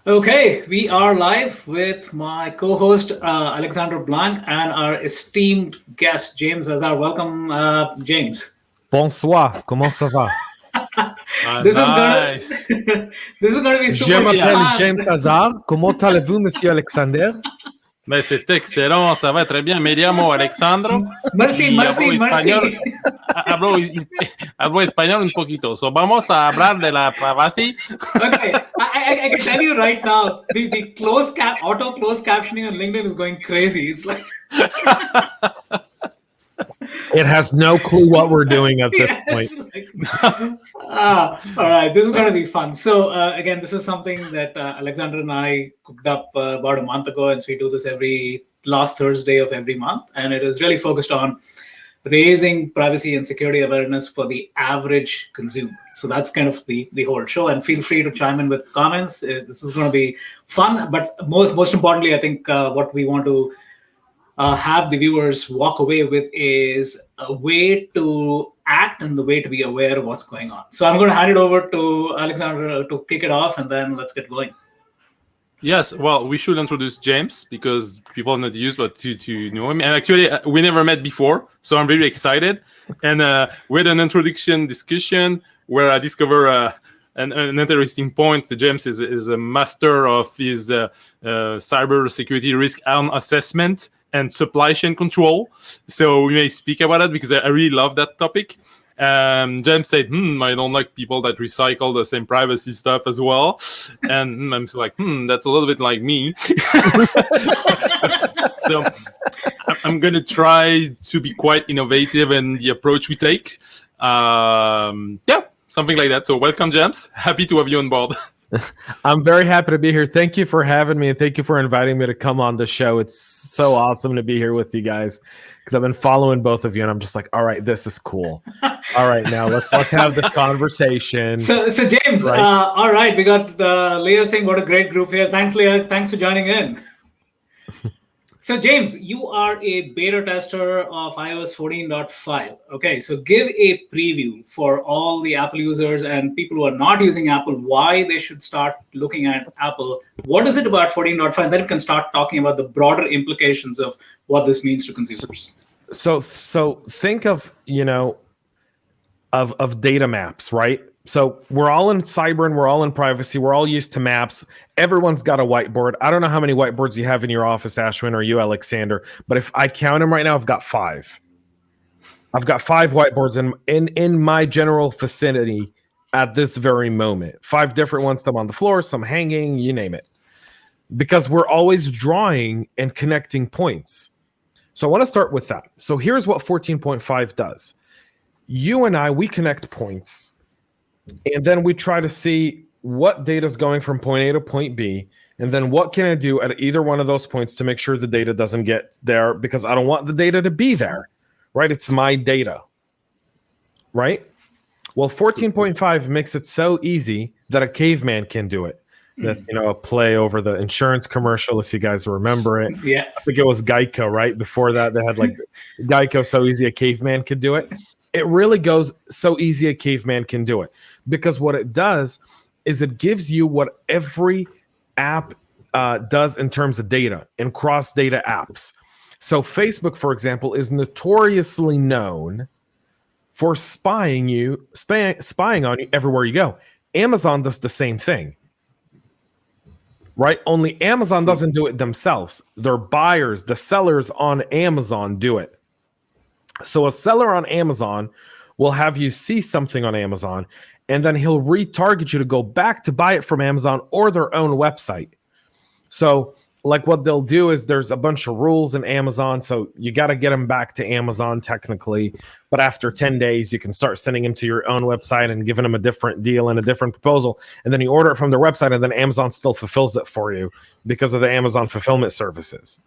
Okay, we are live with my co-host Alexandre Blanc and our esteemed guest James Azar. Welcome, James. Bonsoir, comment ça va? This is gonna Nice. this is gonna be Je super m'appelle fun. James Azar. Comment allez-vous, monsieur Alexandre? Ben, c'est excellent, ça va très bien. Me llamo Alexandre. Merci, y merci, español, merci. hablo español un poquito. So, vamos a hablar de la privacy. Okay, I can tell you right now, the auto close captioning on LinkedIn is going crazy. It's like It has no clue what we're doing at this point. All right, this is going to be fun. So again, this is something that Alexandra and I cooked up about a month ago, and so we do this every last Thursday of every month, and it is really focused on raising privacy and security awareness for the average consumer. So that's kind of the whole show, and feel free to chime in with comments. This is going to be fun, but most importantly, I think what we want to have the viewers walk away with is a way to act and the way to be aware of what's going on. So I'm going to hand it over to Alexandre to kick it off, and then let's get going. Yes, well, we should introduce James because people are not used but to know him. And actually, we never met before, so I'm very excited. And we had an introduction discussion where I discover an interesting point. James is a master of his cyber security risk assessment and supply chain control. So we may speak about it because I really love that topic. James said, I don't like people that recycle the same privacy stuff as well. And I'm like, that's a little bit like me. so I'm going to try to be quite innovative in the approach we take. Something like that. So welcome, James. Happy to have you on board. I'm very happy to be here. Thank you for having me, and thank you for inviting me to come on the show. It's so awesome to be here with you guys because I've been following both of you, and I'm just like, all right, this is cool. All right, now let's have this conversation. So James, right? All right, we got Leah saying what a great group here. Thanks, Leah. Thanks for joining in. So James, you are a beta tester of iOS 14.5. Okay, so give a preview for all the Apple users and people who are not using Apple, why they should start looking at Apple. What is it about 14.5? Then you can start talking about the broader implications of what this means to consumers. So think of, of data maps, right? So we're all in cyber and we're all in privacy. We're all used to maps. Everyone's got a whiteboard. I don't know how many whiteboards you have in your office, Ashwin, or you, Alexander, but if I count them right now, I've got 5. I've got 5 whiteboards in my general vicinity at this very moment. 5 different ones, some on the floor, some hanging, you name it. Because we're always drawing and connecting points. So I want to start with that. So here's what 14.5 does. You and I, we connect points. And then we try to see what data is going from point A to point B, and then what can I do at either one of those points to make sure the data doesn't get there, because I don't want the data to be there, right? It's my data, right? Well, 14.5 makes it so easy that a caveman can do it. That's, a play over the insurance commercial, if you guys remember it. Yeah. I think it was Geico, right? Before that, they had like Geico, so easy a caveman could do it. It really goes so easy a caveman can do it, because what it does is it gives you what every app does in terms of data and cross-data apps. So Facebook, for example, is notoriously known for spying on you everywhere you go. Amazon does the same thing, right? Only Amazon doesn't do it themselves. Their buyers, the sellers on Amazon do it. So a seller on Amazon will have you see something on Amazon, and then he'll retarget you to go back to buy it from Amazon or their own website. So like what they'll do is there's a bunch of rules in Amazon. So you got to get them back to Amazon technically. But after 10 days, you can start sending them to your own website and giving them a different deal and a different proposal. And then you order it from their website, and then Amazon still fulfills it for you because of the Amazon fulfillment services.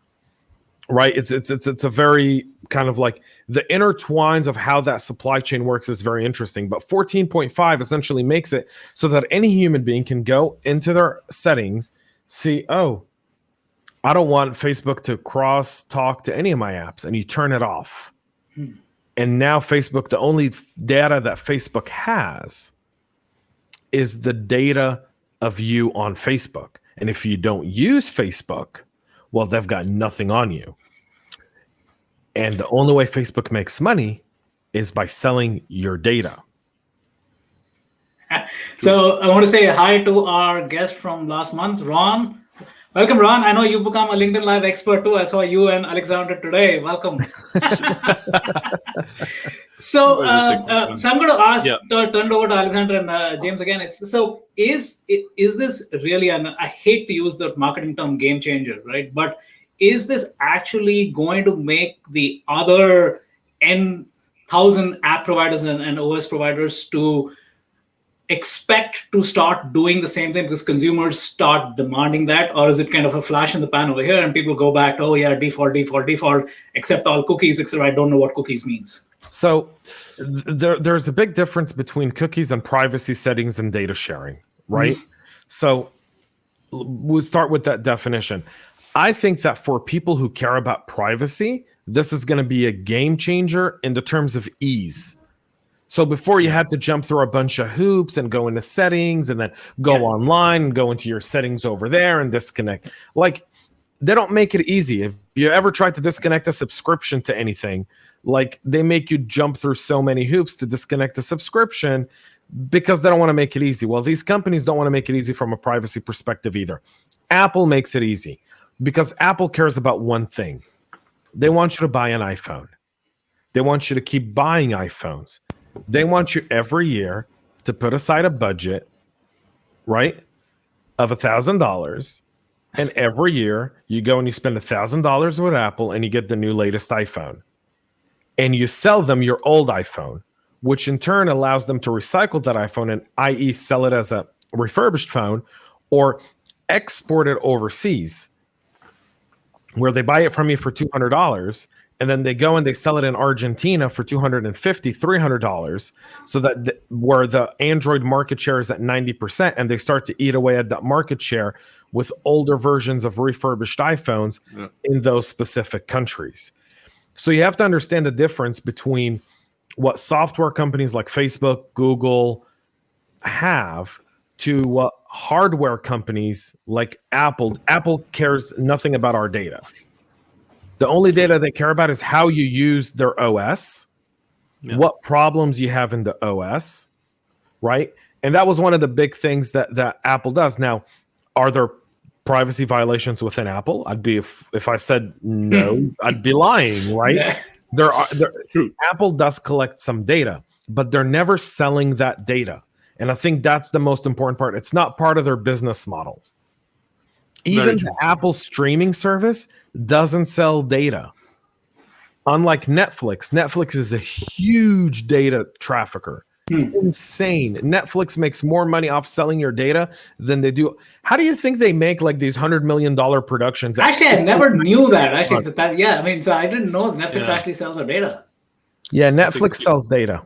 Right? It's a very kind of like the intertwines of how that supply chain works is very interesting. But 14.5 essentially makes it so that any human being can go into their settings, see, oh, I don't want Facebook to cross talk to any of my apps, and you turn it off. And now Facebook, the only data that Facebook has is the data of you on Facebook. And if you don't use Facebook, well, they've got nothing on you. And the only way Facebook makes money is by selling your data. So I want to say hi to our guest from last month, Ron. Welcome, Ron. I know you've become a LinkedIn Live expert too. I saw you and Alexandre today. Welcome. So I'm going to ask, turn it over to Alexandre and James again. Is this really, and I hate to use the marketing term game changer, right? But is this actually going to make the other N1,000 app providers and OS providers to expect to start doing the same thing because consumers start demanding that? Or is it kind of a flash in the pan over here and people go back to, oh yeah, default, accept all cookies, except I don't know what cookies means? So there's a big difference between cookies and privacy settings and data sharing, right? Mm-hmm. So we'll start with that definition. I think that for people who care about privacy, this is going to be a game changer in the terms of ease. So before you had to jump through a bunch of hoops and go into settings and then go online and go into your settings over there and disconnect. Like, they don't make it easy. If you ever tried to disconnect a subscription to anything, like, they make you jump through so many hoops to disconnect a subscription because they don't want to make it easy. Well, these companies don't want to make it easy from a privacy perspective either. Apple makes it easy because Apple cares about one thing. They want you to buy an iPhone. They want you to keep buying iPhones. They want you every year to put aside a budget, right, of $1,000. And every year you go and you spend $1,000 with Apple and you get the new latest iPhone. And you sell them your old iPhone, which in turn allows them to recycle that iPhone and, i.e., sell it as a refurbished phone or export it overseas, where they buy it from you for $200 and then they go and they sell it in Argentina for $250, $300, so that where the Android market share is at 90%, and they start to eat away at that market share with older versions of refurbished iPhones in those specific countries. So you have to understand the difference between what software companies like Facebook, Google have to what hardware companies like Apple. Apple cares nothing about our data. The only data they care about is how you use their OS, what problems you have in the OS, right? And that was one of the big things that Apple does. Now, are there privacy violations within Apple? I'd be if I said no, I'd be lying, right? There are Apple does collect some data, but they're never selling that data. And I think that's the most important part. It's not part of their business model. Even the Apple streaming service doesn't sell data. Unlike Netflix, Netflix is a huge data trafficker. Insane. Netflix makes more money off selling your data than they do. How do you think they make like these $100 million productions? Actually, I never knew that. Actually, so I didn't know Netflix actually sells their data. Yeah, Netflix sells data.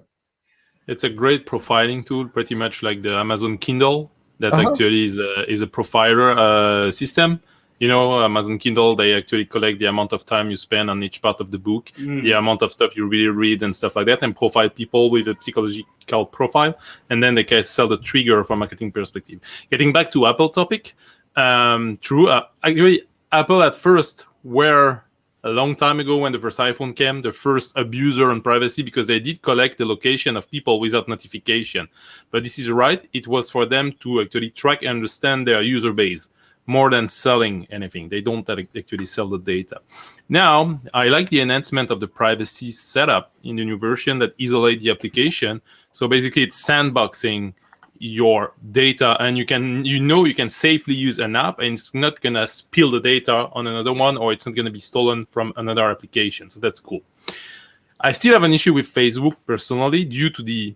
It's a great profiling tool, pretty much like the Amazon Kindle. That actually is a profiler system. You know, Amazon Kindle, they actually collect the amount of time you spend on each part of the book, the amount of stuff you really read and stuff like that, and profile people with a psychological profile. And then they can sell the trigger from a marketing perspective. Getting back to Apple topic, true. Actually, Apple at first were a long time ago when the first iPhone came, the first abuser on privacy, because they did collect the location of people without notification. But this is right. It was for them to actually track and understand their user base more than selling anything. They don't actually sell the data. Now, I like the enhancement of the privacy setup in the new version that isolate the application. So basically, it's sandboxing your data, and you can safely use an app, and it's not gonna spill the data on another one, or it's not gonna be stolen from another application. So that's cool. I still have an issue with Facebook personally due to the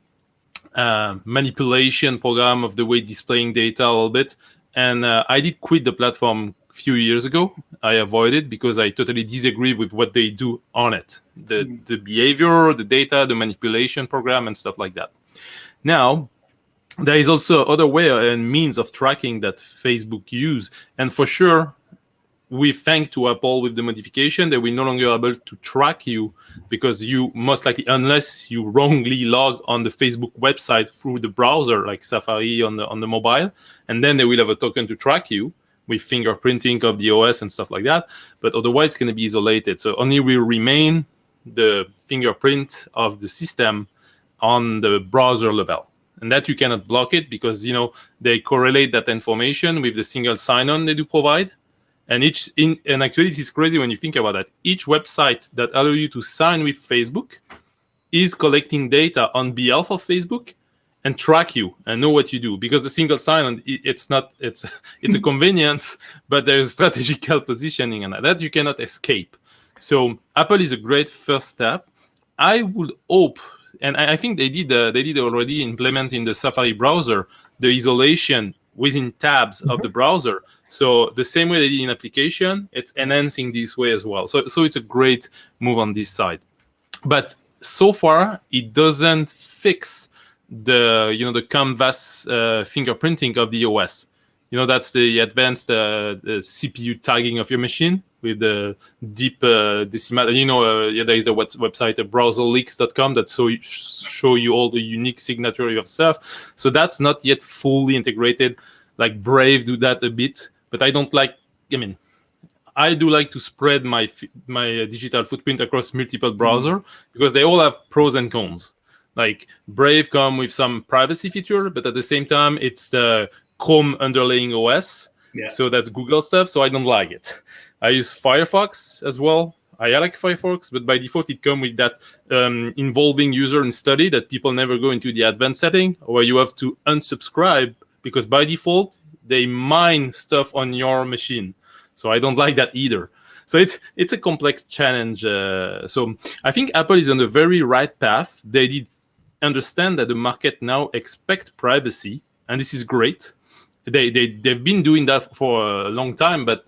manipulation program of the way displaying data a little bit. And I did quit the platform a few years ago. I avoided because I totally disagree with what they do on it. The behavior, the data, the manipulation program, and stuff like that. Now, there is also other way and means of tracking that Facebook use. And for sure, we thank to Apple with the modification that we're no longer able to track you, because you most likely, unless you wrongly log on the Facebook website through the browser, like Safari on the mobile, and then they will have a token to track you. with fingerprinting of the OS and stuff like that. But otherwise, it's going to be isolated. So only will remain the fingerprint of the system on the browser level. And that you cannot block it because, they correlate that information with the single sign-on they do provide. And actually, this is crazy when you think about that. Each website that allows you to sign with Facebook is collecting data on behalf of Facebook and track you and know what you do, because the single sign-on, it's a convenience, but there's strategical positioning, and that you cannot escape. So Apple is a great first step. I would hope, and I think they did already implement in the Safari browser the isolation within tabs of the browser. So the same way they did in application, it's enhancing this way as well. So it's a great move on this side. But so far, it doesn't fix the canvas fingerprinting of the OS. That's the advanced the CPU tagging of your machine with the deep decimal. There is a website, browserleaks.com, that show you all the unique signature of your stuff. So that's not yet fully integrated. Like Brave do that a bit, but I don't like. I do like to spread my digital footprint across multiple browsers because they all have pros and cons. Like Brave come with some privacy feature, but at the same time, it's the Chrome underlying OS. Yeah. So that's Google stuff. So I don't like it. I use Firefox as well. I like Firefox, but by default, it comes with that involving user and study that people never go into the advanced setting, where you have to unsubscribe because by default, they mine stuff on your machine. So I don't like that either. So it's a complex challenge. So I think Apple is on the very right path. They did understand that the market now expect privacy, and this is great. They've been doing that for a long time, but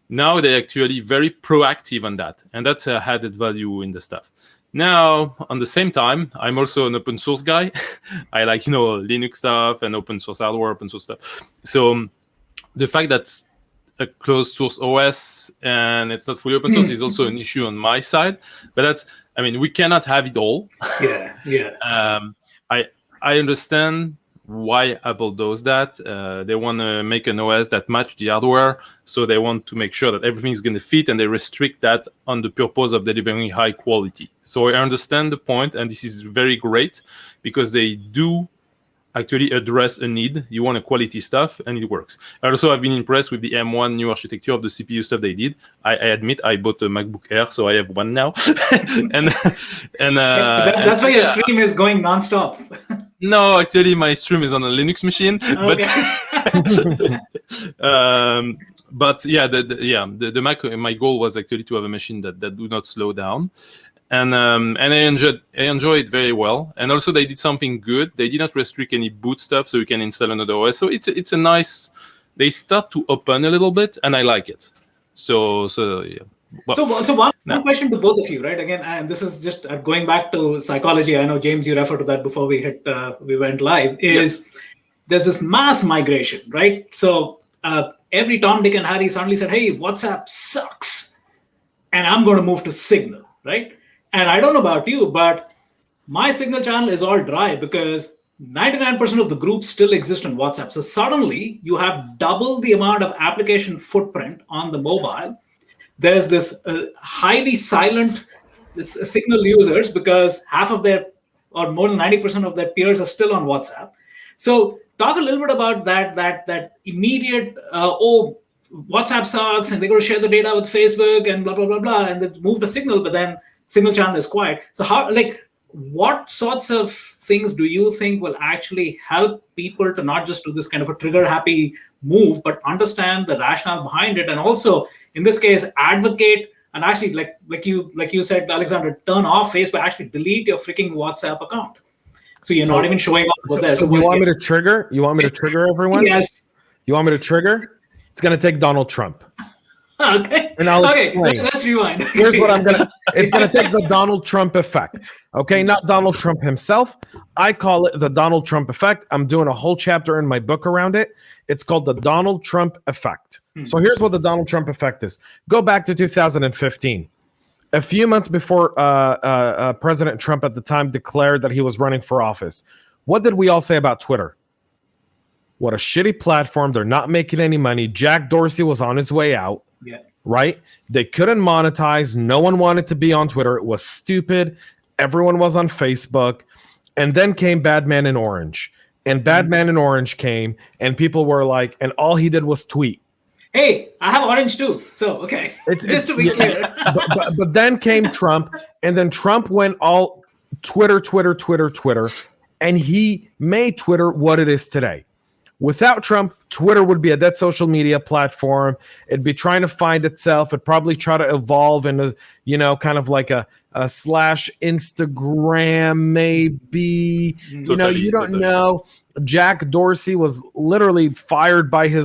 now they're actually very proactive on that, and that's a added value in the stuff. Now, on the same time, I'm also an open source guy. I like Linux stuff and open source hardware, open source stuff. So the fact that a closed source OS and it's not fully open source is also an issue on my side. But we cannot have it all. Yeah. I understand why Apple does that. They want to make an OS that match the hardware, so they want to make sure that everything is going to fit, and they restrict that on the purpose of delivering high quality. So I understand the point, and this is very great because they do actually address a need. You want a quality stuff, and it works. I also have been impressed with the M1 new architecture of the CPU stuff they did. I admit I bought a MacBook Air, so I have one now. That's why your stream is going nonstop. No, actually, my stream is on a Linux machine. Okay. But the Mac. My goal was actually to have a machine that do not slow down. And I enjoy it very well. And also they did something good. They did not restrict any boot stuff, so you can install another OS. So it's a nice. They start to open a little bit, and I like it. So yeah. Well, So one question to both of you, right? Again, and this is just going back to psychology. I know, James, you referred to that before we went live. There's this mass migration, right? So every Tom, Dick, and Harry suddenly said, "Hey, WhatsApp sucks, and I'm going to move to Signal," right? And I don't know about you, but my Signal channel is all dry because 99% of the groups still exist on WhatsApp. So suddenly you have double the amount of application footprint on the mobile. There's this highly silent Signal users because half of their, or more than 90% of their peers are still on WhatsApp. So talk a little bit about that immediate, WhatsApp sucks and they're going to share the data with Facebook and blah, blah, blah, blah, and they move to Signal, but then Signal channel is quiet. So what sorts of things do you think will actually help people to not just do this kind of a trigger happy move, but understand the rationale behind it, and also in this case advocate and actually like you said, Alexandre, turn off Facebook, actually delete your freaking WhatsApp account, so you're not even showing up there. So you want me to trigger? You want me to trigger everyone? Yes. You want me to trigger? It's going to take Donald Trump. Okay. And I'll explain. Let's rewind. Here's what I'm gonna. It's gonna take the Donald Trump effect. Okay, not Donald Trump himself. I call it the Donald Trump effect. I'm doing a whole chapter in my book around it. It's called the Donald Trump effect. So here's what the Donald Trump effect is. Go back to 2015. A few months before President Trump at the time declared that he was running for office, what did we all say about Twitter? What a shitty platform. They're not making any money. Jack Dorsey was on his way out. Yeah. Right? They couldn't monetize. No one wanted to be on Twitter. It was stupid. Everyone was on Facebook. And then came Batman in Orange. And Batman in Orange came, and people were like, and all he did was tweet. Hey, I have orange too. So, okay. Just to be clear. But then came Trump, and then Trump went all Twitter, and he made Twitter what it is today. Without Trump, Twitter would be a dead social media platform. It'd be trying to find itself. It'd probably try to evolve into, kind of like a slash Instagram, maybe. Totally, You don't know. Jack Dorsey was literally fired by he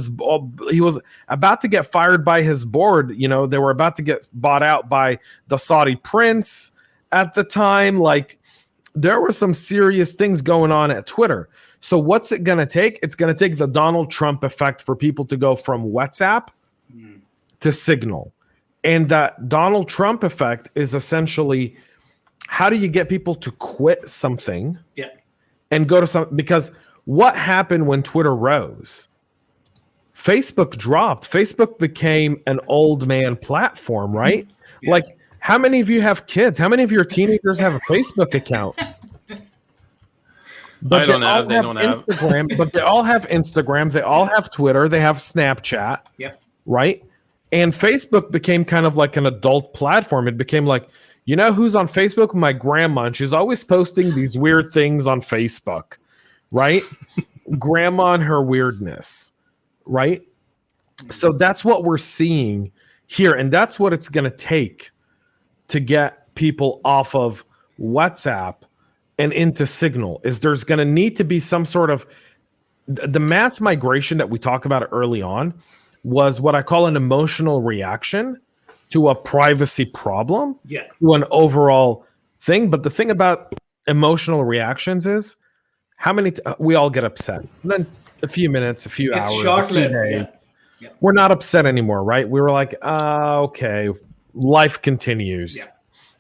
was about to get fired by his board. They were about to get bought out by the Saudi prince at the time. Like, there were some serious things going on at Twitter. So what's it going to take? It's going to take the Donald Trump effect for people to go from WhatsApp to Signal. And that Donald Trump effect is essentially, how do you get people to quit something and go to something? Because what happened when Twitter rose? Facebook dropped. Facebook became an old man platform, right? Yeah. Like, how many of you have kids? How many of your teenagers have a Facebook account? But they don't have Instagram, but they all have Instagram. They all have Twitter. They have Snapchat. Yep. Right? And Facebook became kind of like an adult platform. It became like, who's on Facebook? My grandma. And she's always posting these weird things on Facebook. Right? Grandma and her weirdness. Right? So that's what we're seeing here. And that's what it's going to take to get people off of WhatsApp and into Signal. Is there's going to need to be some sort of the mass migration that we talk about early on was what I call an emotional reaction to a privacy problem, to an overall thing. But the thing about emotional reactions is how many we all get upset. And then a few minutes, a few hours, short-lived. We're not upset anymore, right? We were like, okay, life continues. Yeah.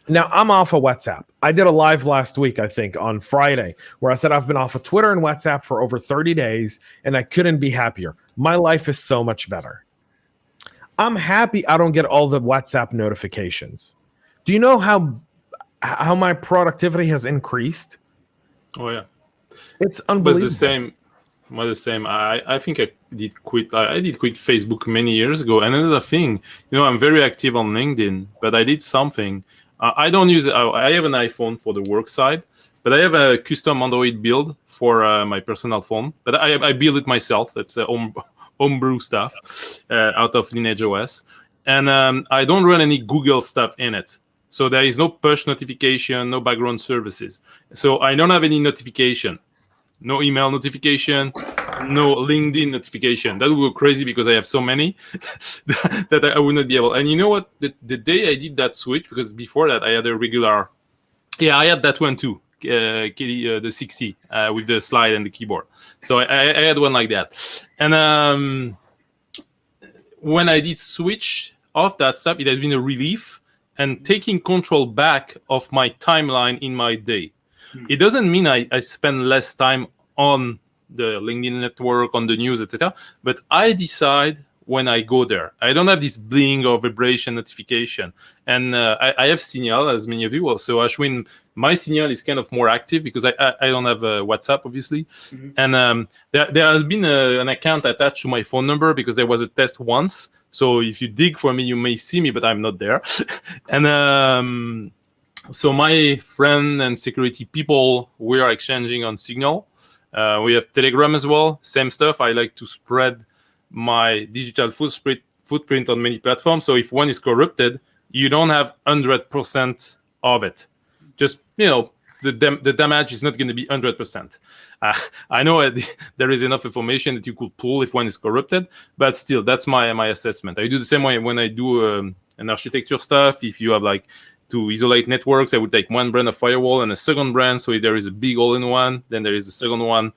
Now, I'm off of WhatsApp. I did a live last week, I think, on Friday, where I said I've been off of Twitter and WhatsApp for over 30 days, and I couldn't be happier. My life is so much better. I'm happy I don't get all the WhatsApp notifications. Do you know how my productivity has increased? Oh, yeah. It's unbelievable. The same. I think I did quit. I did quit Facebook many years ago. And another thing, I'm very active on LinkedIn, but I did something. I don't use it. I have an iPhone for the work side, but I have a custom Android build for my personal phone. But I build it myself. It's homebrew stuff out of Lineage OS. And I don't run any Google stuff in it. So there is no push notification, no background services. So I don't have any notification. No email notification, no LinkedIn notification. That would go crazy because I have so many that I would not be able. And you know what? The day I did that switch, because before that I had a regular, I had that one too, the 60 with the slide and the keyboard. So I had one like that. And when I did switch off that stuff, it has been a relief and taking control back of my timeline in my day. It doesn't mean I spend less time on the LinkedIn network, on the news, etc. But I decide when I go there. I don't have this bling or vibration notification. And I have Signal, as many of you. So Ashwin, my Signal is kind of more active because I don't have WhatsApp, obviously. Mm-hmm. And there has been an account attached to my phone number because there was a test once. So if you dig for me, you may see me, but I'm not there. And so my friend and security people, we are exchanging on Signal. We have Telegram as well. Same stuff. I like to spread my digital footprint on many platforms. So if one is corrupted, you don't have 100% of it. Just, the damage is not going to be 100%. I know there is enough information that you could pull if one is corrupted, but still, that's my assessment. I do the same way when I do an architecture stuff. If you have to isolate networks, I would take one brand of firewall and a second brand. So if there is a big hole-in-one, then there is a second one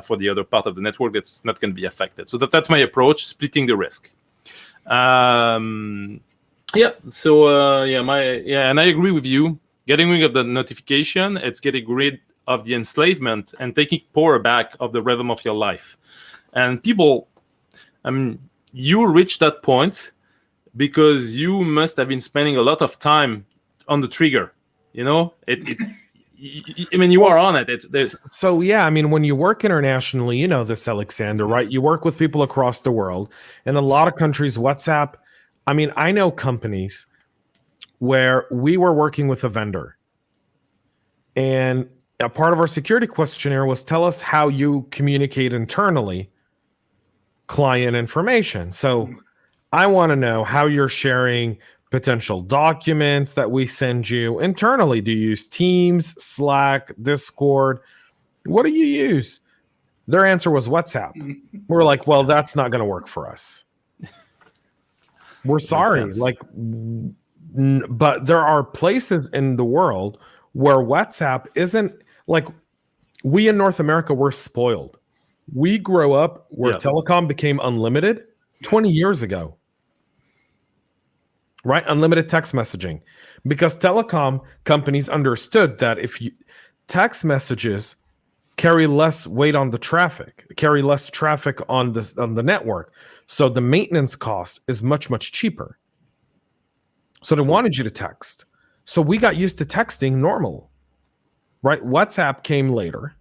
for the other part of the network that's not going to be affected. So that's my approach, splitting the risk. And I agree with you. Getting rid of the notification, it's getting rid of the enslavement and taking power back of the rhythm of your life. And people, I mean, you reach that point because you must have been spending a lot of time on the trigger. You know, I mean, you are on it. So yeah, I mean, when you work internationally, you know this, Alexander, right? You work with people across the world. In a lot of countries, WhatsApp, I mean, I know companies where we were working with a vendor, and a part of our security questionnaire was tell us how you communicate internally client information. So I want to know how you're sharing potential documents that we send you internally. Do you use Teams, Slack, Discord? What do you use? Their answer was WhatsApp. We're like, well, that's not going to work for us. We're sorry. Like, but there are places in the world where WhatsApp isn't like, we in North America, we're spoiled. We grow up where telecom became unlimited 20 years ago. Right? Unlimited text messaging. Because telecom companies understood that if you text messages carry less weight on the traffic, carry less traffic on the network. So the maintenance cost is much, much cheaper. So they wanted you to text. So we got used to texting normal. Right? WhatsApp came later.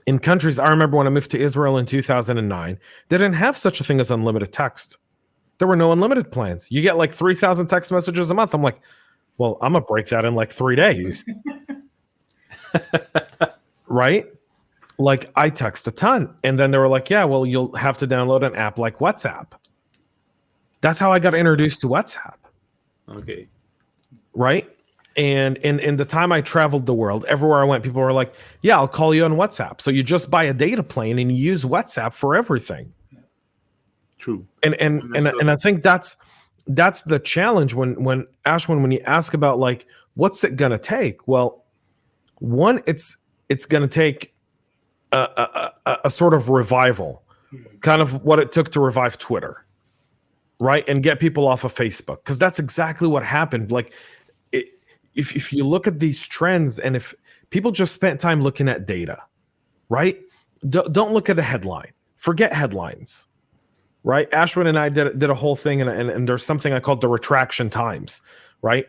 In countries, I remember when I moved to Israel in 2009, they didn't have such a thing as unlimited text. There were no unlimited plans. You get like 3,000 text messages a month. I'm like, well, I'm going to break that in like 3 days. Right? Like I text a ton. And then they were like, yeah, well, you'll have to download an app like WhatsApp. That's how I got introduced to WhatsApp. Okay. Right? And in the time I traveled the world, everywhere I went, people were like, yeah, I'll call you on WhatsApp. So you just buy a data plan and you use WhatsApp for everything. True. And I think that's the challenge when Ashwin, when you ask about like, what's it going to take? Well, one, it's going to take a sort of revival, kind of what it took to revive Twitter, right? And get people off of Facebook. Because that's exactly what happened. Like, if you look at these trends and if people just spent time looking at data, right? Don't look at a headline. Forget headlines, right? Ashwin and I did a whole thing and there's something I called the retraction times, right?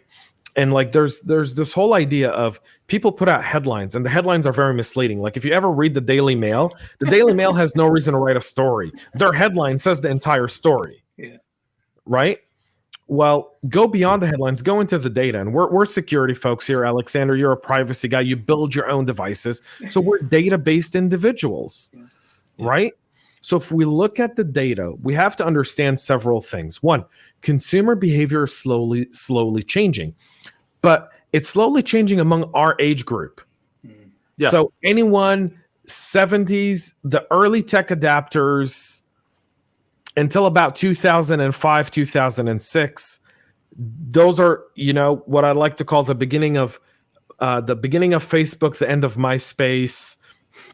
And like there's this whole idea of people put out headlines and the headlines are very misleading. Like if you ever read the Daily Mail has no reason to write a story. Their headline says the entire story. Yeah. Right? Well, go beyond the headlines, go into the data. And we're security folks here, Alexander. You're a privacy guy. You build your own devices. So we're data-based individuals, right? So if we look at the data, we have to understand several things. One, consumer behavior is slowly changing, but it's slowly changing among our age group. Yeah. So anyone 70s, the early tech adapters, until about 2005, 2006, those are, what I like to call the beginning of Facebook, the end of MySpace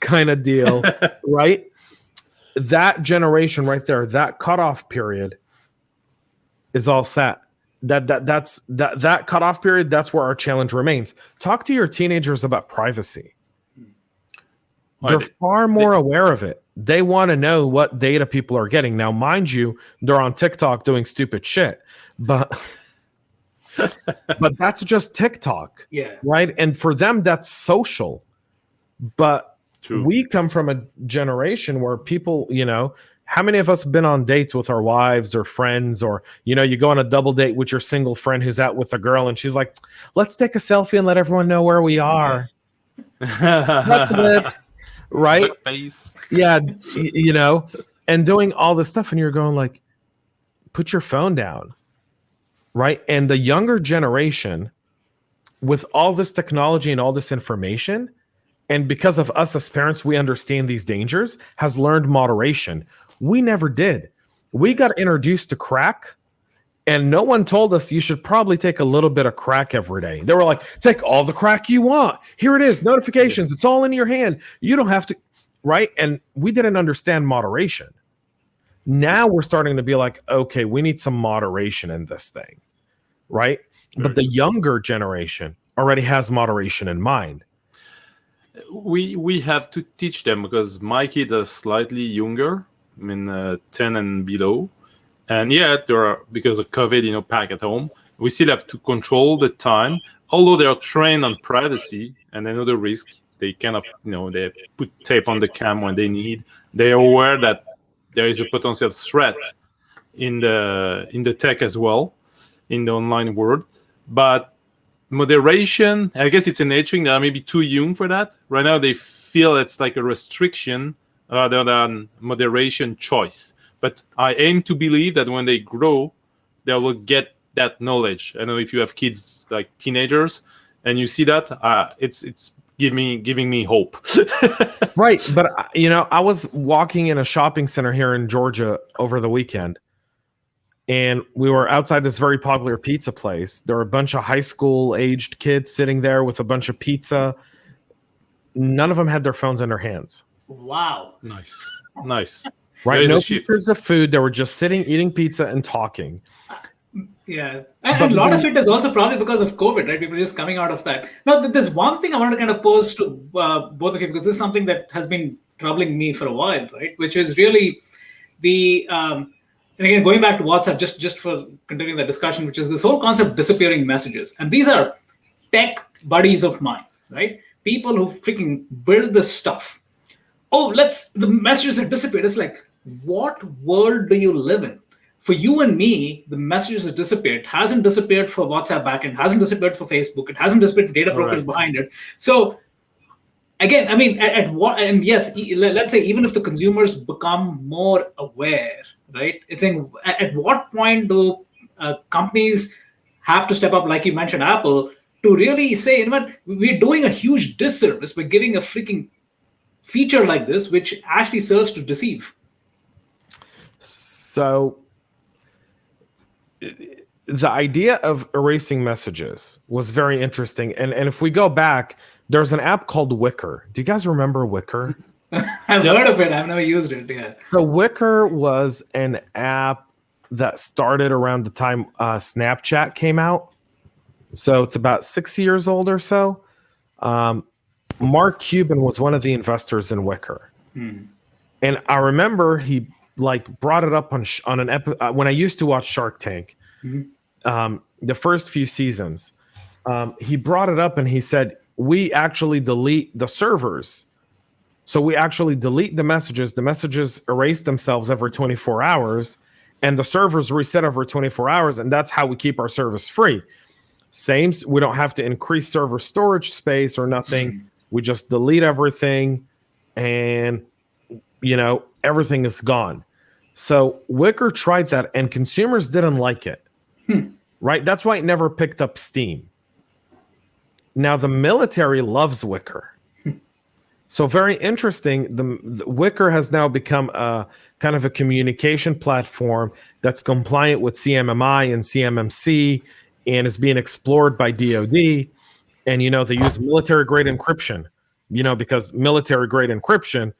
kind of deal, right? That generation right there, that cutoff period is all set. That cutoff period, that's where our challenge remains. Talk to your teenagers about privacy. They're far more aware of it. They want to know what data people are getting. Now, mind you, they're on TikTok doing stupid shit, but that's just TikTok, right? And for them, that's social. But we come from a generation where people, how many of us have been on dates with our wives or friends, or you go on a double date with your single friend who's out with a girl, and she's like, "Let's take a selfie and let everyone know where we are." Wet lips. Right? Yeah, and doing all this stuff, and you're going like, put your phone down, right? And the younger generation, with all this technology and all this information, and because of us as parents, we understand these dangers, has learned moderation. We never did. We got introduced to crack, and no one told us you should probably take a little bit of crack every day. They were like, take all the crack you want. Here it is, notifications. It's all in your hand. You don't have to, right? And we didn't understand moderation. Now we're starting to be like, okay, we need some moderation in this thing, right? But the younger generation already has moderation in mind. we have to teach them because my kids are slightly younger. I mean, 10 and below, and yet there are, because of COVID, pack at home. We still have to control the time. Although they are trained on privacy and they know the risk, they kind of, they put tape on the cam when they need. They are aware that there is a potential threat in the tech as well, in the online world. But moderation, I guess it's an age thing. They are maybe too young for that. Right now, they feel it's like a restriction rather than moderation choice. But I aim to believe that when they grow, they will get that knowledge. I know if you have kids like teenagers and you see that, it's giving me hope. Right. But, I was walking in a shopping center here in Georgia over the weekend, and we were outside this very popular pizza place. There were a bunch of high school aged kids sitting there with a bunch of pizza. None of them had their phones in their hands. Wow. Nice. Right. No pictures of food. They were just sitting, eating pizza and talking. Yeah. And a lot of it is also probably because of COVID, right? People are just coming out of that. Now, there's one thing I wanted to kind of pose to both of you, because this is something that has been troubling me for a while, right? Which is really the, and again, going back to WhatsApp, just for continuing the discussion, which is this whole concept of disappearing messages. And these are tech buddies of mine, right? People who freaking build this stuff. Oh, the messages have disappeared. It's like, what world do you live in? For you and me, the messages have disappeared. It hasn't disappeared for WhatsApp backend, hasn't disappeared for Facebook, it hasn't disappeared for data brokers behind it. So again, I mean, at what, and yes, let's say even if the consumers become more aware, right? It's saying at what point do companies have to step up, like you mentioned, Apple, to really say, you know what, we're doing a huge disservice. We're giving a freaking feature like this, which actually serves to deceive. So the idea of erasing messages was very interesting. And if we go back, there's an app called Wicker. Do you guys remember Wicker? I've heard of it. I've never used it. Yeah. So Wicker was an app that started around the time Snapchat came out. So it's about 6 years old or so. Mark Cuban was one of the investors in Wicker. And I remember he brought it up on an episode when I used to watch Shark Tank, the first few seasons. He brought it up and he said, we actually delete the servers. So we actually delete the messages. The messages erase themselves every 24 hours and the servers reset every 24 hours. And that's how we keep our service free. We don't have to increase server storage space or nothing. We just delete everything and, everything is gone. So Wicker tried that and consumers didn't like it, right? That's why it never picked up steam. Now the military loves Wicker. So very interesting. The Wicker has now become a kind of a communication platform that's compliant with CMMI and CMMC and is being explored by DoD. And, they use military-grade encryption, because military-grade encryption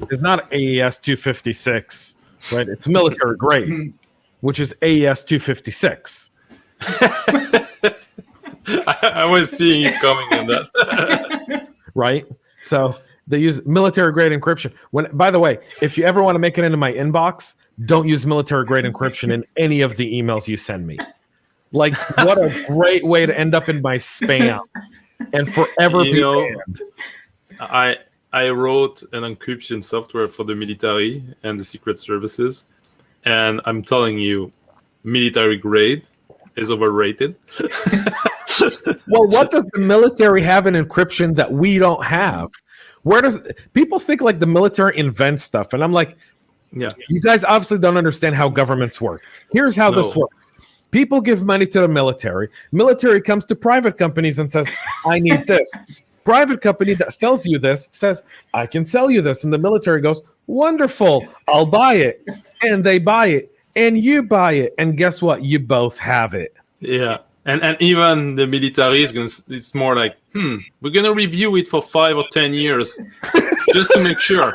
is not AES 256, right? It's military-grade, which is AES 256. I was seeing you coming on that. Right? So they use military-grade encryption. By the way, if you ever want to make it into my inbox, don't use military-grade encryption in any of the emails you send me. What a great way to end up in my spam and forever be banned. I wrote an encryption software for the military and the secret services, and I'm telling you, military grade is overrated. Well, what does the military have in encryption that we don't have? Where does people think the military invents stuff? And I'm like, yeah, you guys obviously don't understand how governments work. Here's how this works. People give money to the military. Military comes to private companies and says, I need this. Private company that sells you this says, I can sell you this. And the military goes, wonderful, I'll buy it. And they buy it. And you buy it. And guess what? You both have it. Yeah. And even the military it's more like, we're going to review it for 5 or 10 years just to make sure.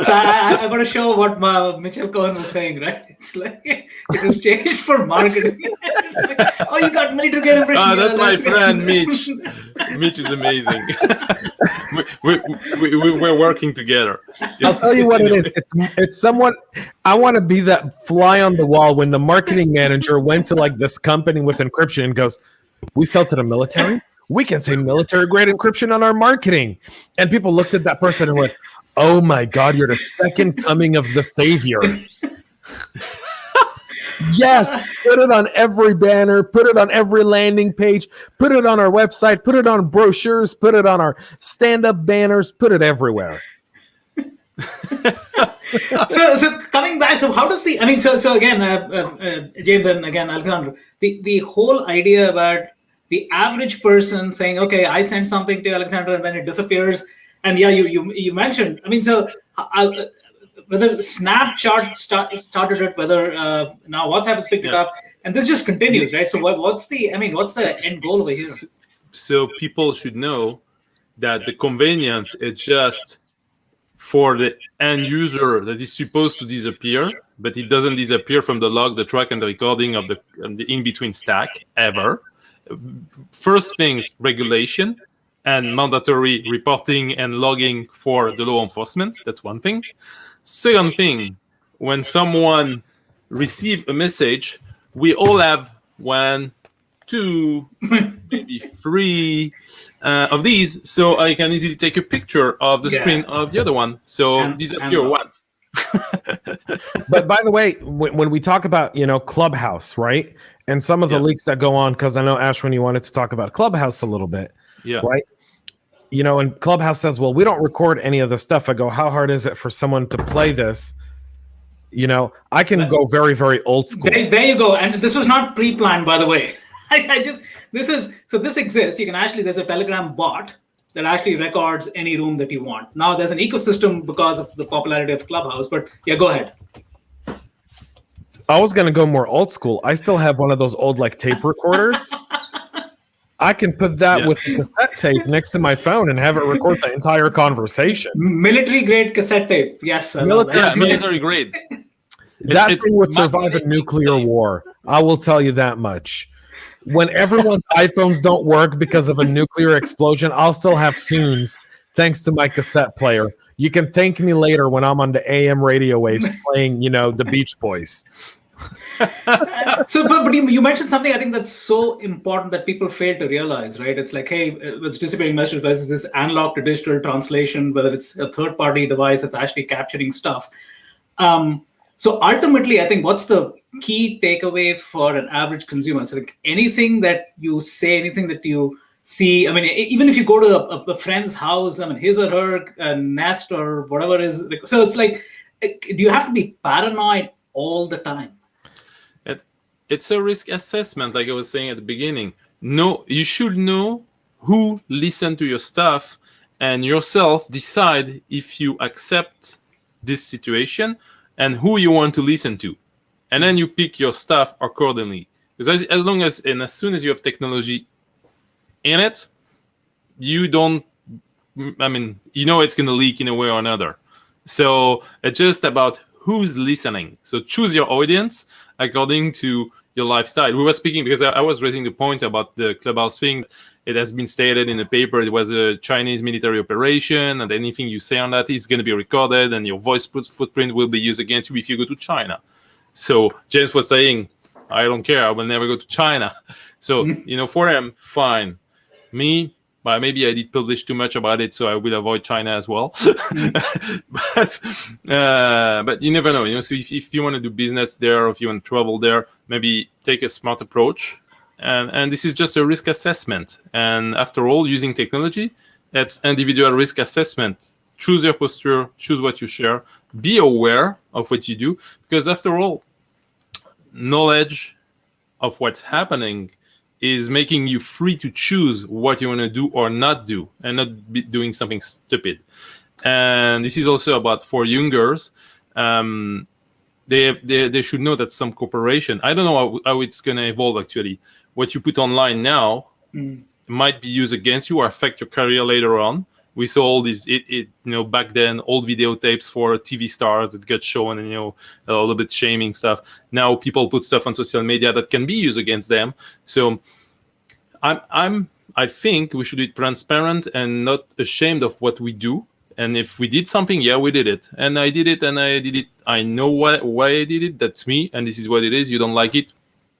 So I'm going to show what Mitchell Cohen was saying, right? It's like it was changed for marketing. It's like, oh, you got military grade encryption. That's my friend Mitch. Mitch is amazing. We're working together. I'll tell you what it is. It's somewhat. I want to be that fly on the wall when the marketing manager went to like this company with encryption and goes, "We sell to the military. We can say military grade encryption on our marketing." And people looked at that person and went, "Oh my God, you're the second coming of the Savior." Yes, put it on every banner, put it on every landing page, put it on our website, put it on brochures, put it on our stand-up banners, put it everywhere. So coming back, so how does so again, James, and again, Alexandre, the whole idea about the average person saying, okay, I sent something to Alexandre and then it disappears. And yeah, you mentioned, whether Snapchat started it, whether now WhatsApp has picked it up, and this just continues, right? So what's the end goal over here? So people should know that the convenience is just for the end user that is supposed to disappear, but it doesn't disappear from the log, the track, and the recording of the in-between stack ever. First things, regulation and mandatory reporting and logging for the law enforcement. That's one thing. Second thing, when someone receives a message, we all have 1, 2, maybe 3 of these. So I can easily take a picture of the screen of the other one. So disappear once. But by the way, when we talk about, Clubhouse, right? And some of the leaks that go on, because I know, Ashwin, you wanted to talk about Clubhouse a little bit, right? And Clubhouse says, well, we don't record any of the stuff. I go, how hard is it for someone to play this? I can go very, very old school. There you go. And this was not pre-planned, by the way. This exists. You can there's a Telegram bot that actually records any room that you want. Now there's an ecosystem because of the popularity of Clubhouse, but yeah, go ahead. I was going to go more old school. I still have one of those old tape recorders. I can put that with the cassette tape next to my phone and have it record the entire conversation. Military grade cassette tape. Yes. Military grade. That thing would survive a nuclear war. I will tell you that much. When everyone's iPhones don't work because of a nuclear explosion, I'll still have tunes thanks to my cassette player. You can thank me later when I'm on the AM radio waves playing, the Beach Boys. But you mentioned something I think that's so important that people fail to realize, right? It's like, hey, it's dissipating message versus this analog to digital translation, whether it's a third-party device that's actually capturing stuff. So ultimately, I think what's the key takeaway for an average consumer? So like anything that you say, anything that you see, even if you go to a friend's house, his or her Nest or whatever is, so it's like, do you have to be paranoid all the time? It's a risk assessment, like I was saying at the beginning. No, you should know who listens to your stuff and yourself decide if you accept this situation and who you want to listen to. And then you pick your stuff accordingly. Because as long as, and as soon as you have technology in it, you don't, it's going to leak in a way or another. So it's just about who's listening. So choose your audience according to your lifestyle. We were speaking because I was raising the point about the Clubhouse thing. It has been stated in the paper it was a Chinese military operation, and anything you say on that is going to be recorded, and your voice footprint will be used against you if you go to China. So James was saying, I don't care, I will never go to China. So, for him, fine. Me, well, maybe I did publish too much about it, so I will avoid China as well. But you never know. So if you want to do business there, or if you want to travel there, maybe take a smart approach. And this is just a risk assessment. And after all, using technology, it's individual risk assessment. Choose your posture, choose what you share, be aware of what you do, because after all, knowledge of what's happening is making you free to choose what you want to do or not do, and not be doing something stupid. And this is also about for youngers. They should know that some corporation, I don't know how it's going to evolve actually. What you put online now might be used against you or affect your career later on. We saw all these, back then, old videotapes for TV stars that got shown, and a little bit shaming stuff. Now people put stuff on social media that can be used against them. So I'm I think we should be transparent and not ashamed of what we do. And if we did something, yeah, we did it. And I did it, and I did it. I know why I did it. That's me, and this is what it is. You don't like it,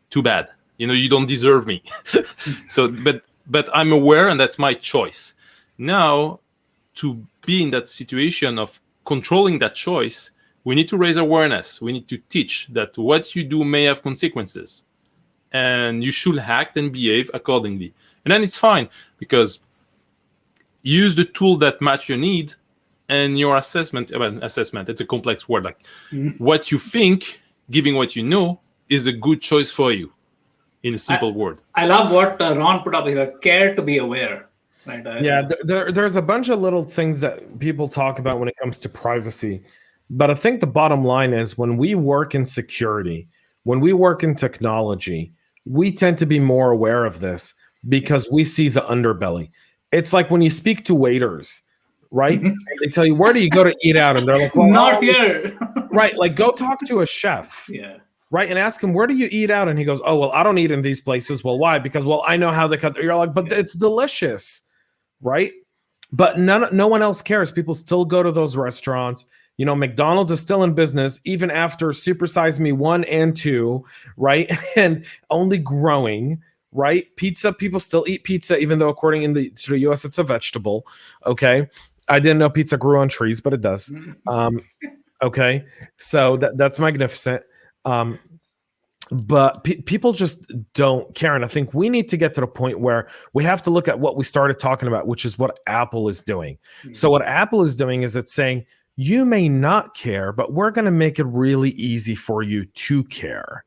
too bad. You don't deserve me. So, but I'm aware, and that's my choice. Now, to be in that situation of controlling that choice, we need to raise awareness. We need to teach that what you do may have consequences, and you should act and behave accordingly. And then it's fine, because use the tool that match your need, and your assessment, it's a complex word, like what you think, giving what you know, is a good choice for you, in a simple word. I love what Ron put up here, care to be aware. Right? There's a bunch of little things that people talk about when it comes to privacy. But I think the bottom line is, when we work in security, when we work in technology, we tend to be more aware of this because we see the underbelly. It's like when you speak to waiters, right? And they tell you, where do you go to eat out? And they're like, well, not here. Right. Like, go talk to a chef. Yeah. Right. And ask him, where do you eat out? And he goes, oh, well, I don't eat in these places. Well, why? Because, well, I know how they cut. You're like, but it's delicious. Right. But no one else cares. People still go to those restaurants. McDonald's is still in business even after Super Size Me 1 and 2, right? And only growing, right? Pizza, people still eat pizza, even though according to the US, it's a vegetable. Okay. I didn't know pizza grew on trees, but it does. Okay. So that's magnificent. But people just don't care. And I think we need to get to the point where we have to look at what we started talking about, which is what Apple is doing. So what Apple is doing is it's saying, you may not care, but we're going to make it really easy for you to care,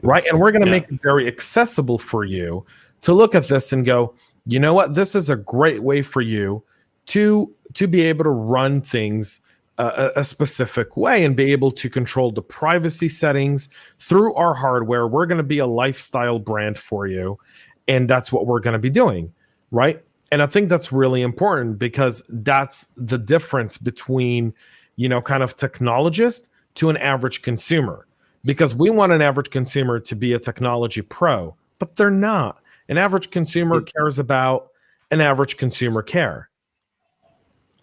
right? And we're going to make it very accessible for you to look at this and go, you know what? This is a great way for you to be able to run things a specific way and be able to control the privacy settings through our hardware. We're going to be a lifestyle brand for you, and that's what we're going to be doing, right? And I think that's really important, because that's the difference between, kind of technologist to an average consumer, because we want an average consumer to be a technology pro, but they're not. An average consumer cares about an average consumer care.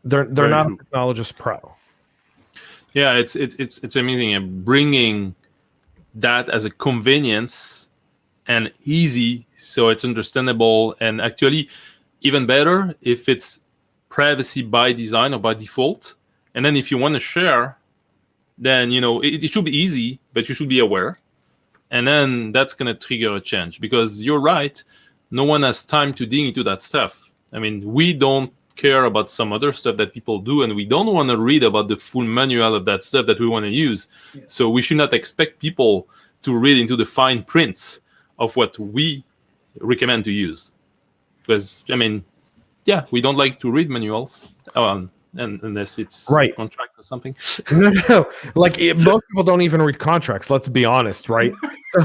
They're not a technologist pro. Yeah, it's amazing. And bringing that as a convenience and easy, so it's understandable, and actually even better if it's privacy by design or by default. And then if you want to share, then it should be easy, but you should be aware. And then that's going to trigger a change, because you're right, no one has time to dig into that stuff. I mean, we don't care about some other stuff that people do, and we don't want to read about the full manual of that stuff that we want to use. So we should not expect people to read into the fine prints of what we recommend to use, because we don't like to read manuals, and unless it's right. Contract or something. No. Like, most people don't even read contracts. Let's be honest, right?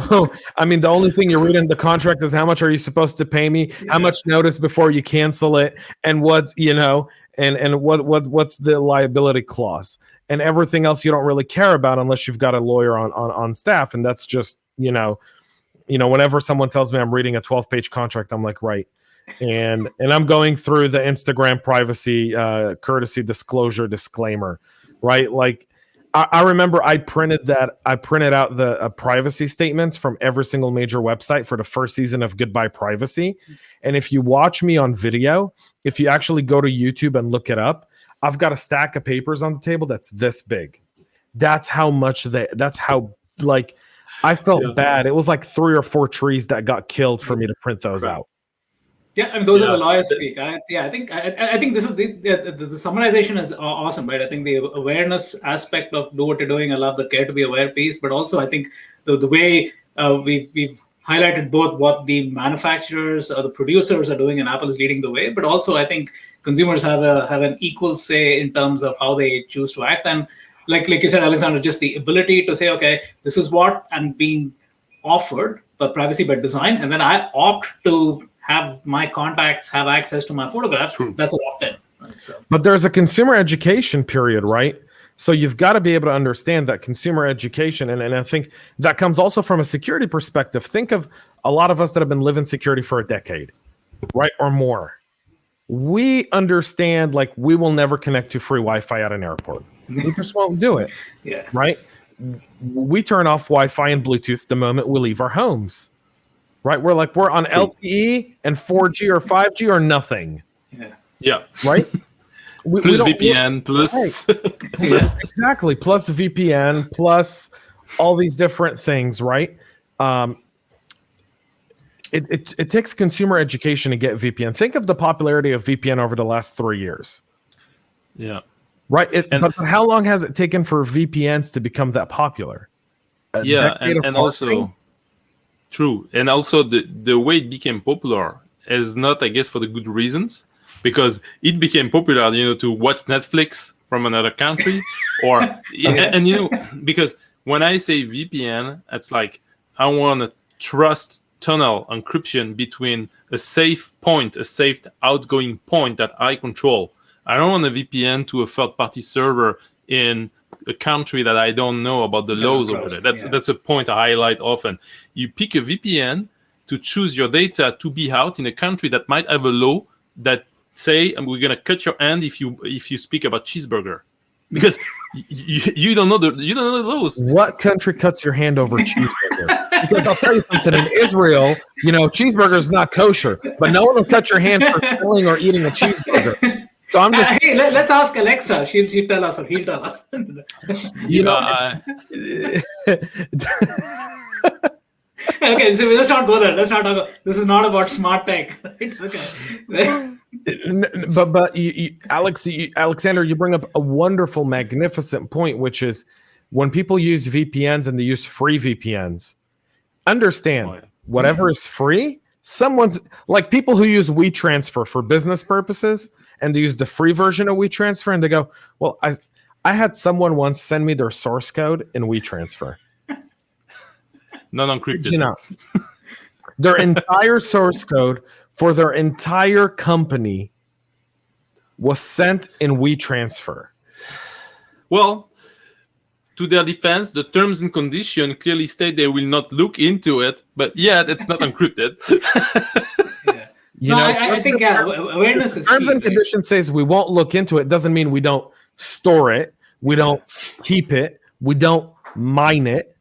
So, the only thing you read in the contract is how much are you supposed to pay me, how much notice before you cancel it, and what's and what's the liability clause, and everything else you don't really care about unless you've got a lawyer on staff. And that's just whenever someone tells me I'm reading a 12-page contract, I'm like, right. And I'm going through the Instagram privacy courtesy disclosure disclaimer, right? Like, I remember I printed out the privacy statements from every single major website for the first season of Goodbye Privacy. And if you watch me on video, if you actually go to YouTube and look it up, I've got a stack of papers on the table that's this big. That's how much I felt bad. It was like 3 or 4 trees that got killed for me to print those out. Yeah, those are the lawyers speak. I think this is the summarization is awesome, right? I think the awareness aspect of do what you're doing. I love the care to be aware piece, but also I think the way we've highlighted both what the manufacturers or the producers are doing, and Apple is leading the way, but also I think consumers have an equal say in terms of how they choose to act. And like you said, Alexandre, just the ability to say, okay, this is what I'm being offered, but privacy by design, and then I opt to have my contacts have access to my photographs. That's an opt-in. Right? So. But there's a consumer education period, right? So you've got to be able to understand that consumer education, and I think that comes also from a security perspective. Think of a lot of us that have been living security for a decade, right, or more. We understand, like, we will never connect to free Wi-Fi at an airport. We just won't do it. Yeah. Right? We turn off Wi-Fi and Bluetooth the moment we leave our homes. Right? We're on LTE and 4G or 5G or nothing. Yeah. Yeah. Right? Plus VPN, plus Yeah, exactly. Plus VPN, plus all these different things, right? It takes consumer education to get VPN. Think of the popularity of VPN over the last 3 years. Yeah. Right. But how long has it taken for VPNs to become that popular? Yeah, and also true. And also the way it became popular is not, I guess, for the good reasons, because it became popular, to watch Netflix from another country, or and because when I say VPN, it's like I want a trust tunnel encryption between a safe outgoing point that I control. I don't want a VPN to a third-party server in a country that I don't know about the laws over there. That's a point I highlight often. You pick a VPN to choose your data to be out in a country that might have a law that say we're gonna cut your hand if you speak about cheeseburger, because you don't know the laws. What country cuts your hand over cheeseburger? Because I'll tell you something, in Israel, cheeseburger is not kosher, but no one will cut your hand for killing or eating a cheeseburger. So I'm just hey, let's ask Alexa. She'll tell us, or he'll tell us. Okay, so let's not go there. Let's not talk about, this is not about smart tech. Right? Okay. But Alexander, you bring up a wonderful, magnificent point, which is when people use VPNs and they use free VPNs, understand whatever is free, someone's like people who use WeTransfer for business purposes and they use the free version of WeTransfer and they go, well, I had someone once send me their source code in WeTransfer. Non-encrypted. Their entire source code for their entire company was sent in WeTransfer. Well, to their defense, the terms and conditions clearly state they will not look into it, but yet it's not encrypted. I think awareness is key. Terms and conditions says we won't look into it. Doesn't mean we don't store it. We don't keep it. We don't mine it.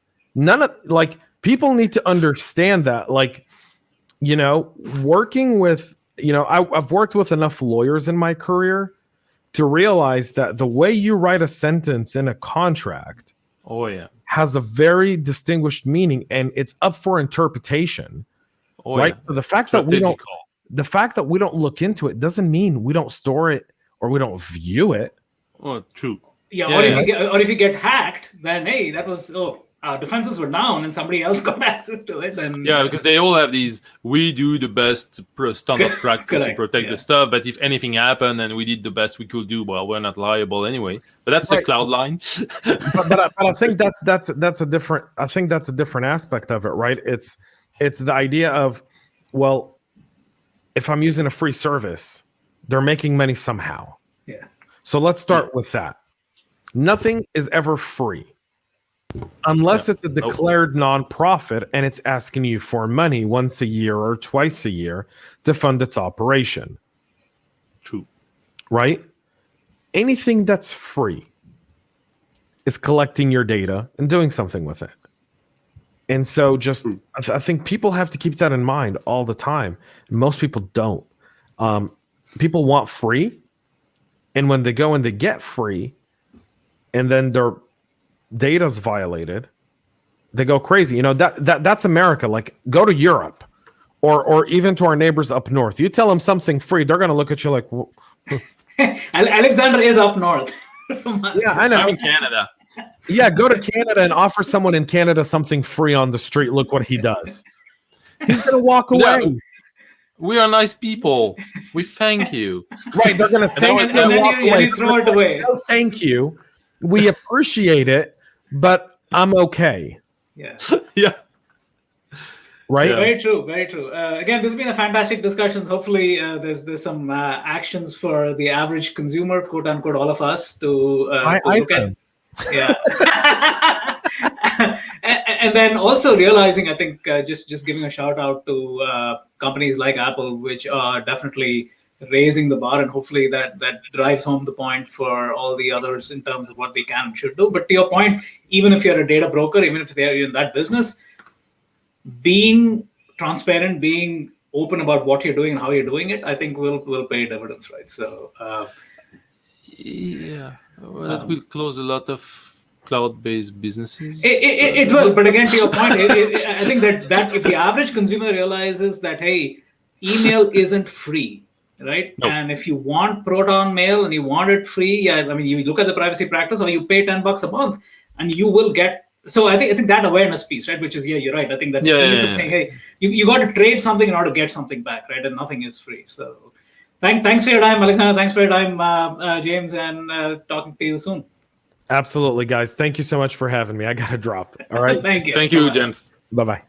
People need to understand that, working with, I've worked with enough lawyers in my career to realize that the way you write a sentence in a contract has a very distinguished meaning and it's up for interpretation. Right? So the fact that we don't look into it doesn't mean we don't store it or we don't view it. Oh, true. If you get hacked, then hey, that was our defenses were down and somebody else got access to it. Then because they all have these. We do the best standard practice to protect the stuff, but if anything happened and we did the best we could do, well, we're not liable anyway. But that's the cloud line. but I think that's a different. I think that's a different aspect of it, right? It's the idea of, well, if I'm using a free service, they're making money somehow. Yeah. So let's start with that. Nothing is ever free. Unless it's a declared nonprofit and it's asking you for money once a year or twice a year to fund its operation. True. Right? Anything that's free is collecting your data and doing something with it. And so I think people have to keep that in mind all the time. Most people don't. People want free. And when they go and they get free and then their data's violated, they go crazy. That's America. Like, go to Europe or even to our neighbors up north. You tell them something free, they're going to look at you like, Alexandre is up north. Yeah, I know. I'm in Canada. Yeah, go to Canada and offer someone in Canada something free on the street. Look what he does. He's going to walk away. No, we are nice people. We thank you. Right, they're going to thank you and walk away. You throw it away. No, thank you. We appreciate it, but I'm okay. Yeah. Yeah. Right? Yeah. Very true. Very true. Again, this has been a fantastic discussion. Hopefully, there's some actions for the average consumer, quote unquote, all of us to look at. Yeah. And then also realizing, I think, just giving a shout out to companies like Apple, which are definitely raising the bar, and hopefully that drives home the point for all the others in terms of what they can and should do. But to your point, even if you're a data broker, even if they're in that business, being transparent, being open about what you're doing and how you're doing it, I think will pay dividends, right? So yeah, well, that will close a lot of cloud-based businesses. It will, but again, to your point, I think that if the average consumer realizes that, hey, email isn't free, right? No. And if you want Proton Mail and you want it free, yeah, I mean, you look at the privacy practice, or you pay $10 a month, and you will get. So I think that awareness piece, right? Which is, yeah, you're right. I think that piece of saying, hey, you got to trade something in order to get something back, right? And nothing is free. So thanks for your time, Alexander. Thanks for your time, James, and talking to you soon. Absolutely, guys. Thank you so much for having me. I got to drop. All right. Thank you. Thank you, James. Bye-bye.